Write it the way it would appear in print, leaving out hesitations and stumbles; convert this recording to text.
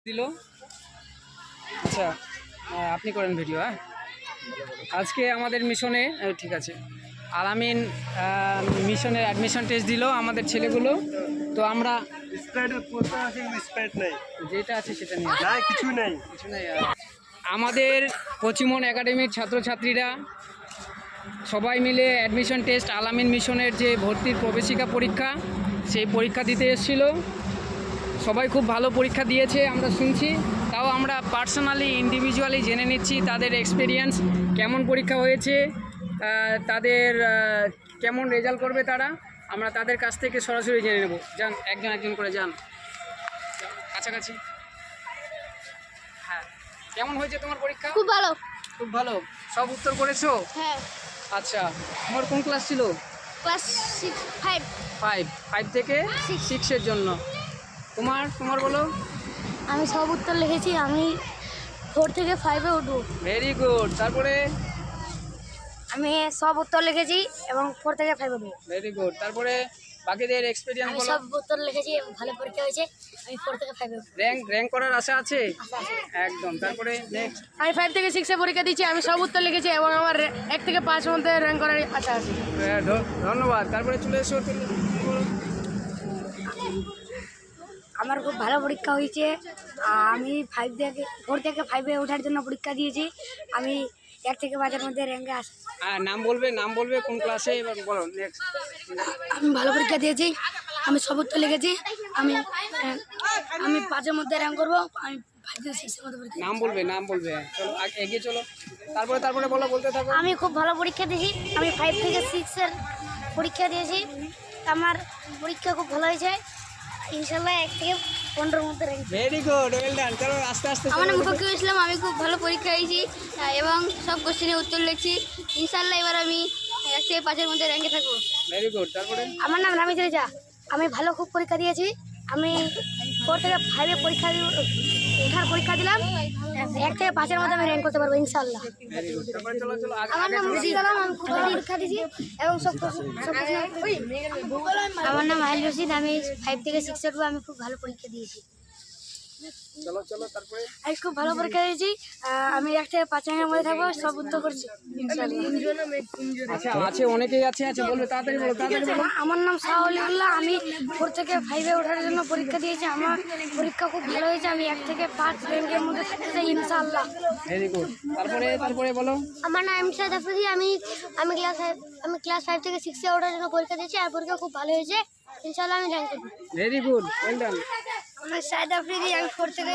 দিল। আচ্ছা, আপনি করেন ভিডিও। হ্যাঁ, আজকে আমাদের মিশনে ঠিক আছে, আলামিন মিশনের অ্যাডমিশন টেস্ট দিল আমাদের ছেলেগুলো। তো আমরা যেটা আছে সেটা নিয়ে কিছু নেই। আমাদের কচিমন একাডেমির ছাত্রছাত্রীরা সবাই মিলে অ্যাডমিশন টেস্ট আলামিন মিশনের যে ভর্তির প্রবেশিকা পরীক্ষা, সেই পরীক্ষা দিতে এসেছিল। সবাই খুব ভালো পরীক্ষা দিয়েছে আমরা শুনছি। তাও আমরা পার্সোনালি ইন্ডিভিজুয়ালি জেনে নিচ্ছি তাদের এক্সপিরিয়েন্স, কেমন পরীক্ষা হয়েছে, তাদের কেমন রেজাল্ট করবে তারা। আমরা তাদের কাছ থেকে সরাসরি জেনে নেব। যান, একজন একজন করে যান কাছাকাছি। হ্যাঁ, কেমন হয়েছে তোমার পরীক্ষা? খুব ভালো। খুব ভালো। সব উত্তর করেছো? হ্যাঁ। আচ্ছা, তোমার কোন ক্লাস ছিল? ক্লাস 5 5 থেকে 6-এর জন্য। তোমার বলো। আমি সব উত্তর লিখেছি। আমি 4 থেকে 5-এ উঠবো। Very good. তারপরে? আমি সব উত্তর লিখেছি এবং 4 থেকে 5 উঠবো। Very good. তারপরে বাকিদের এক্সপেরিয়েন্স আমি বলো। সব উত্তর লিখেছি, ভালো পরীক্ষা হয়েছে। আমি 4 থেকে 5-এ উঠবো। র্যাঙ্ক করার আশা আছে? একদম। তারপরে নেক্সট। আমি 5 থেকে 6-এ পরীক্ষা দিয়েছি। আমি সব উত্তর লিখেছি এবং আমার 1 থেকে 5 মধ্যে র্যাঙ্ক করার আশা আছে। ধন্যবাদ। তারপরে চলে এসো। আমার খুব ভালো পরীক্ষা হয়েছে। আমি 4 থেকে 5-এ ওঠার জন্য পরীক্ষা দিয়েছি। আমি 1 থেকে 5-এর মধ্যে র্যাঙ্কে আসি। নাম বলবে কোন ক্লাসে, এবার বলো নেক্সট। আমি ভালো পরীক্ষা দিয়েছি। আমি সব উত্তর লিখেছি। আমি 5-এর মধ্যে র্যাঙ্ক করবো। আমি 5 থেকে 6-এর মধ্যে পরীক্ষা। নাম বলবে। চলো এগিয়ে চলো। তারপরে বলতে থাকো। আমি খুব ভালো পরীক্ষা দিয়েছি। আমি 5 থেকে 6-এর পরীক্ষা দিয়েছি। আমার পরীক্ষা খুব ভালো হয়েছে। ইনশাল্লাহ 1 থেকে 15-এর মধ্যে rank. Very good, well done. চলো আস্তে আস্তে। আমার নাম ফকির ইসলাম। আমি খুব ভালো পরীক্ষা দিয়েছি এবং সব কোশ্চেনের উত্তর লিখছি। ইনশাল্লাহ এবার আমি 1 থেকে 5-এর মধ্যে র্যাঙ্কে থাকবো। Very good. তারপরে? আমার নাম রামিজ রেজা। আমি ভালো খুব পরীক্ষা দিয়েছি। আমি 4 থেকে 5-এ ওঠার পরীক্ষা দিলাম। 1 থেকে 5-এর মধ্যে আমি র্যাঙ্ক করতে পারবো ইনশাল্লাহ। Very good. তারপরে চলো আমার নাম মুজিদ আলম। আমি খুব ভালো পরীক্ষা দিয়েছি এবং আমার নাম আহিল রশিদ। আমি 5 থেকে 6-এ উঠবো। আমি খুব ভালো পরীক্ষা দিয়েছি। চলো তারপরে? আমি খুব ভালো পরীক্ষা দিয়েছি। আমি 1 থেকে 5 র্যাঙ্কের মধ্যে থাকবো। সব উত্তর করছি। আচ্ছা, আছে অনেকেই আছে। আচ্ছা, বলবে তাড়াতাড়ি বলো। আমার নাম শাহলিউল্লাহ। আমি 4 থেকে 5-এ ওঠার জন্য পরীক্ষা দিয়েছি। আমার পরীক্ষা খুব ভালো হয়েছে। আমি 1 থেকে 5 র্যাঙ্কের মধ্যে থাকতে চাই ইনশাআল্লাহ। Very good. তারপরে বলো। আমার নাম ইমসাদ আফ্রিদি। আমি ক্লাস 5 থেকে 6-এ ওঠার জন্য পরীক্ষা দিয়েছি। আর পরীক্ষা খুব ভালো হয়েছে। ইনশাআল্লাহ আমি র্যাঙ্ক করব। Very good, well done. আমার সাইদ আফ্রিদি। আমি 4 থেকে